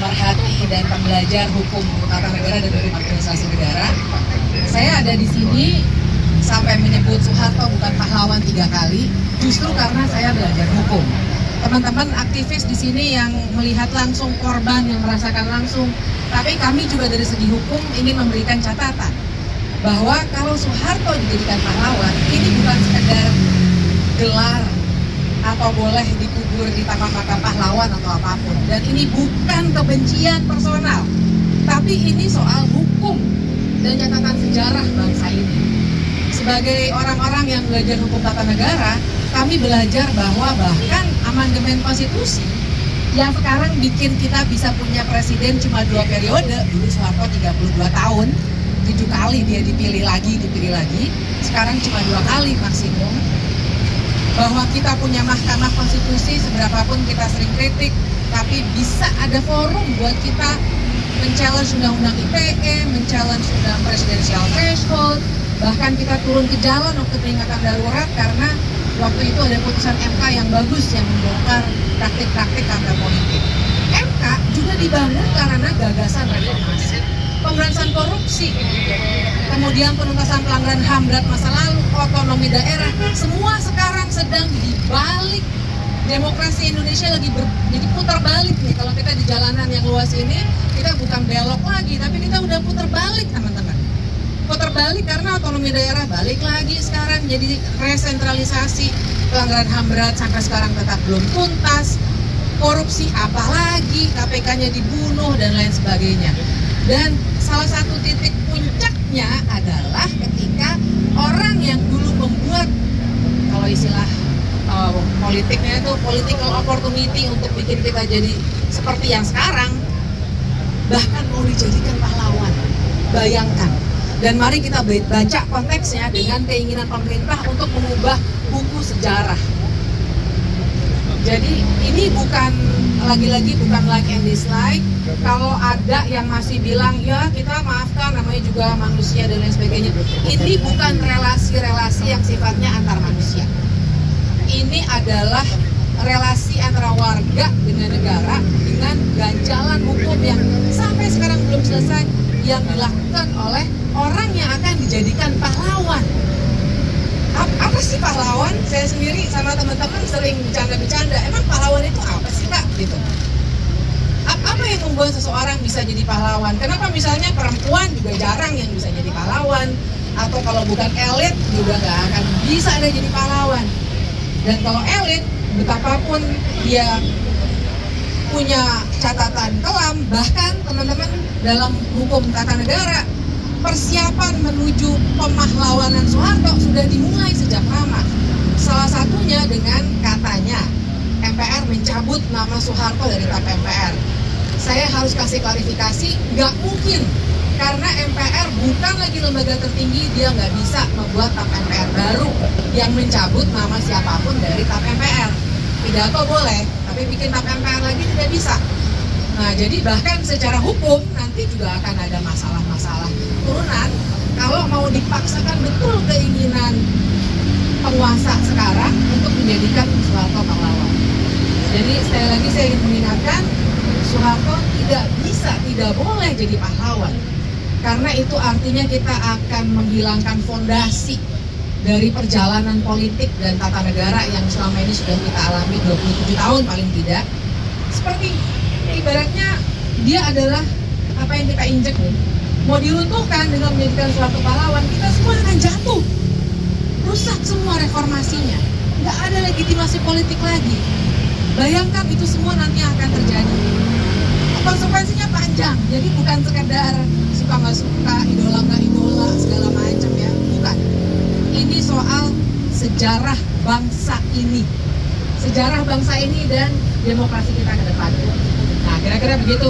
pemerhati dan pembelajar hukum tata negara dan hukum administrasi negara. Saya ada di sini sampai menyebut Soeharto bukan pahlawan 3 kali, justru karena saya belajar hukum. Teman-teman aktivis di sini yang melihat langsung korban, yang merasakan langsung, tapi kami juga dari segi hukum ingin memberikan catatan bahwa kalau Soeharto dijadikan pahlawan, ini bukan sekedar gelar atau boleh dikubur di taman makam pahlawan atau apapun. Dan ini bukan kebencian personal, tapi ini soal hukum dan catatan sejarah bangsa ini. Sebagai orang-orang yang belajar hukum tata negara, kami belajar bahwa bahkan amandemen konstitusi yang sekarang bikin kita bisa punya presiden cuma 2 periode, dulu Soeharto 32 tahun, 7 kali dia dipilih lagi, sekarang cuma 2 kali maksimum. Bahwa kita punya mahkamah konstitusi, seberapapun kita sering kritik, tapi bisa ada forum buat kita men-challenge undang-undang ITE, men-challenge undang presidensial threshold, bahkan kita turun ke jalan waktu peringatan darurat karena waktu itu ada putusan MK yang bagus yang membongkar praktik-praktik kantor politik. MK juga dibangun karena gagasan reformasi, pemberantasan korupsi, kemudian penuntasan pelanggaran HAM berat masa lalu, otonomi daerah, semua sekarang sedang dibalik. Demokrasi Indonesia lagi jadi putar balik nih. Kalau kita di jalanan yang luas ini, kita bukan belok lagi, tapi kita udah putar balik, teman-teman. Putar balik karena otonomi daerah balik lagi sekarang jadi resentralisasi, pelanggaran HAM berat sampai sekarang tetap belum tuntas, korupsi apalagi, KPK-nya dibunuh dan lain sebagainya. Dan salah satu titik puncaknya adalah ketika orang yang dulu membuat, kalau istilah politiknya itu political opportunity untuk bikin kita jadi seperti yang sekarang, bahkan mau dijadikan pahlawan. Bayangkan. Dan mari kita baca konteksnya dengan keinginan pemerintah untuk mengubah buku sejarah. Jadi ini bukan, lagi-lagi bukan like and dislike. Kalau ada yang masih bilang, ya kita maafkan, namanya juga manusia dan lain sebagainya. Ini bukan relasi-relasi yang sifatnya antar manusia. Ini adalah relasi antara warga dengan negara, dengan ganjalan hukum yang sampai sekarang belum selesai, yang dilakukan oleh orang yang akan dijadikan pahlawan. Apa sih pahlawan? Saya sendiri sama teman-teman sering bercanda-bercanda, emang pahlawan itu apa sih Kak? Gitu. Apa yang membuat seseorang bisa jadi pahlawan? Kenapa misalnya perempuan juga jarang yang bisa jadi pahlawan? Atau kalau bukan elit juga nggak akan bisa ada jadi pahlawan. Dan kalau elit, betapapun dia punya catatan kelam, bahkan teman-teman dalam hukum tata negara, persiapan menuju pemahlawanan Soeharto sudah dimulai sejak lama. Salah satunya dengan katanya MPR mencabut nama Soeharto dari TAP MPR. Saya harus kasih klarifikasi, nggak mungkin. Karena MPR bukan lagi lembaga tertinggi, dia nggak bisa membuat TAP MPR baru yang mencabut nama siapapun dari TAP MPR. Pidato boleh, tapi bikin TAP MPR lagi tidak bisa. Nah, jadi bahkan secara hukum nanti juga akan ada masalah-masalah turunan kalau mau dipaksakan betul keinginan penguasa sekarang untuk menjadikan Soeharto pahlawan. Jadi sekali lagi saya ingin mengingatkan, Soeharto tidak boleh jadi pahlawan. Karena itu artinya kita akan menghilangkan fondasi dari perjalanan politik dan tata negara yang selama ini sudah kita alami 27 tahun paling tidak. Seperti ibaratnya dia adalah apa yang kita injek nih. Mau diruntuhkan dengan menjadikan suatu pahlawan, kita semua akan jatuh. Rusak semua reformasinya. Nggak ada legitimasi politik lagi. Bayangkan itu semua nanti akan terjadi. Konsekuensinya panjang, jadi bukan sekedar suka nggak suka, idola nggak idola, segala macam ya, bukan. Ini soal sejarah bangsa ini, dan demokrasi kita ke depan. Nah, kira-kira begitu.